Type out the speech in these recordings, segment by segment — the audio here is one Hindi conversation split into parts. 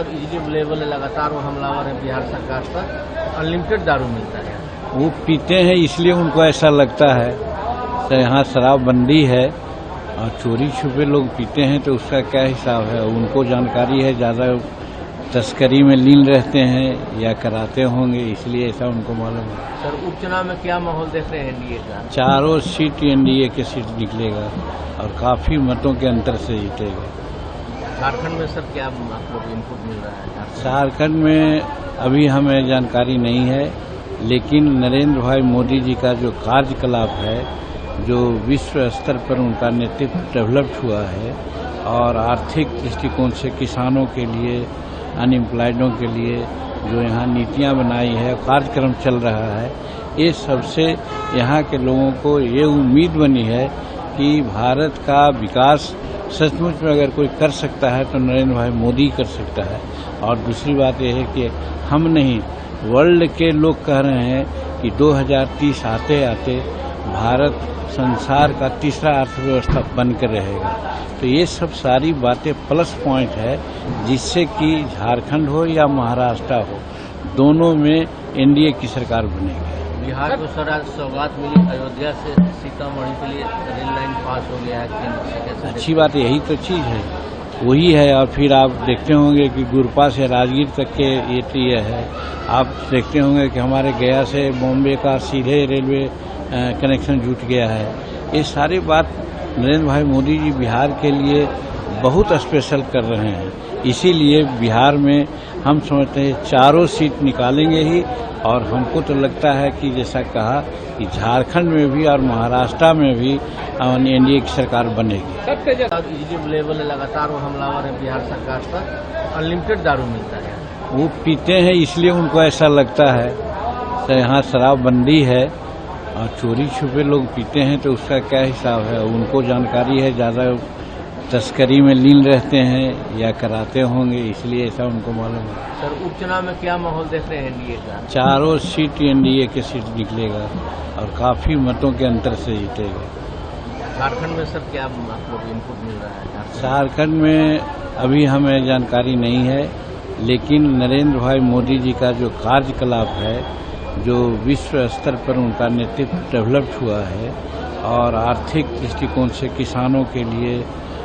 इजीली अवेलेबल है, लगातार वो हमलावर है बिहार सरकार पर, अनलिमिटेड दारू मिलता है। वो पीते हैं इसलिए उनको ऐसा लगता है। तो यहाँ शराबबंदी है और चोरी छुपे लोग पीते हैं तो उसका क्या हिसाब है, उनको जानकारी है, ज़्यादा तस्करी में लीन रहते हैं या कराते होंगे, इसलिए ऐसा उनको मालूम है। सर उपचुनाव में क्या माहौल देख रहे हैं एनडीए का? चारों सीट एनडीए के सीट निकलेगा और काफ़ी मतों के अंतर से जीतेगा। झारखंड में सर क्या आप लोग इनपुट मिल रहा है? झारखंड में अभी हमें जानकारी नहीं है, लेकिन नरेंद्र भाई मोदी जी का जो कार्यकलाप है, जो विश्व स्तर पर उनका नेतृत्व डेवलप्ड हुआ है और आर्थिक दृष्टिकोण से किसानों के लिए, अनएम्प्लॉयडों के लिए जो यहाँ नीतियाँ बनाई है, कार्यक्रम चल रहा है, ये सबसे यहाँ के लोगों को ये उम्मीद बनी है कि भारत का विकास सचमुच में अगर कोई कर सकता है तो नरेंद्र भाई मोदी कर सकता है। और दूसरी बात यह है कि हम नहीं, वर्ल्ड के लोग कह रहे हैं कि 2030 आते आते भारत संसार का तीसरा अर्थव्यवस्था बनकर रहेगा। तो ये सब सारी बातें प्लस पॉइंट है, जिससे कि झारखंड हो या महाराष्ट्र हो, दोनों में एनडीए की सरकार बनेगी। बिहार को सौगात मिली, अयोध्या से सीतामढ़ी के लिए रेल लाइन पास हो गया है केंद्र से, कैसे? अच्छी बात, यही तो चीज़ है, वही है। और फिर आप देखते होंगे कि गुरपा से राजगीर तक के ये है। आप देखते होंगे कि हमारे गया से बॉम्बे का सीधे रेलवे कनेक्शन जुट गया है। ये सारी बात नरेंद्र भाई मोदी जी बिहार के लिए बहुत स्पेशल कर रहे हैं, इसीलिए बिहार में हम समझते हैं चारों सीट निकालेंगे ही। और हमको तो लगता है कि जैसा कहा कि झारखंड में भी और महाराष्ट्र में भी एनडीए की सरकार बनेगी। इजीली अवेलेबल है, लगातार वो हमलावर है बिहार सरकार पर, अनलिमिटेड दारू मिलता है। वो पीते हैं इसलिए उनको ऐसा लगता है। तो यहाँ शराबबंदी है और चोरी छुपे लोग पीते हैं तो उसका क्या हिसाब है, उनको जानकारी है, ज़्यादा तस्करी में लीन रहते हैं या कराते होंगे, इसलिए ऐसा उनको मालूम है। सर उपचुनाव में क्या माहौल देख रहे हैं एनडीए का? चारों सीट एनडीए के सीट निकलेगा और काफ़ी मतों के अंतर से जीतेगा। झारखंड में सर क्या आप लोग इनपुट मिल रहा है? झारखंड में अभी हमें जानकारी नहीं है, लेकिन नरेंद्र भाई मोदी जी का जो कार्यकलाप है, जो विश्व स्तर पर उनका नेतृत्व डेवलप्ड हुआ है और आर्थिक दृष्टिकोण से किसानों के लिए,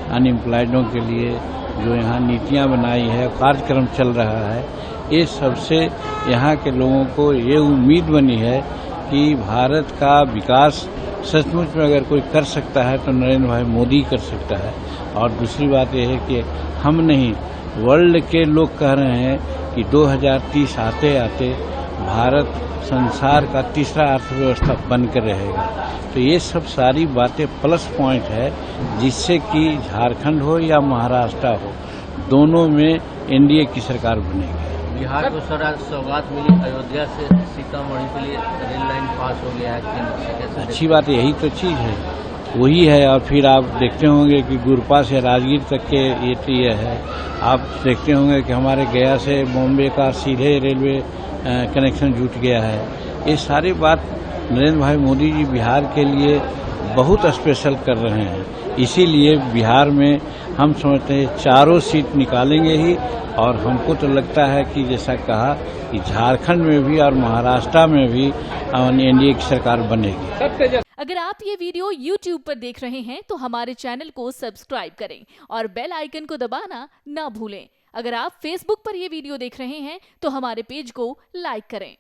अनएम्प्लॉयडों के लिए जो यहाँ नीतियाँ बनाई है, कार्यक्रम चल रहा है, ये सबसे यहाँ के लोगों को ये उम्मीद बनी है कि भारत का विकास सचमुच में अगर कोई कर सकता है तो नरेंद्र भाई मोदी कर सकता है। और दूसरी बात यह है कि हम नहीं, वर्ल्ड के लोग कह रहे हैं कि 2030 आते आते भारत संसार का तीसरा अर्थव्यवस्था बनकर रहेगा। तो ये सब सारी बातें प्लस पॉइंट है, जिससे कि झारखंड हो या महाराष्ट्र हो, दोनों में एनडीए की सरकार बनेगी। बिहार को सौगात मिली, अयोध्या से सीतामढ़ी के लिए रेल लाइन पास हो गया है केंद्र से, कैसे? अच्छी बात, यही तो चीज़ है, वही है। और फिर आप देखते होंगे कि गुरपा से राजगीर तक के ये है। आप देखते होंगे कि हमारे गया से बॉम्बे का सीधे रेलवे कनेक्शन जुट गया है। ये सारी बात नरेंद्र भाई मोदी जी बिहार के लिए बहुत स्पेशल कर रहे हैं, इसीलिए बिहार में हम समझते हैं चारों सीट निकालेंगे ही। और हमको तो लगता है कि जैसा कहा कि झारखंड में भी और महाराष्ट्र में भी एनडीए की सरकार बनेगी। अगर आप ये वीडियो YouTube पर देख रहे हैं तो हमारे चैनल को सब्सक्राइब करें और बेल आइकन को दबाना ना भूलें। अगर आप Facebook पर ये वीडियो देख रहे हैं तो हमारे पेज को लाइक करें।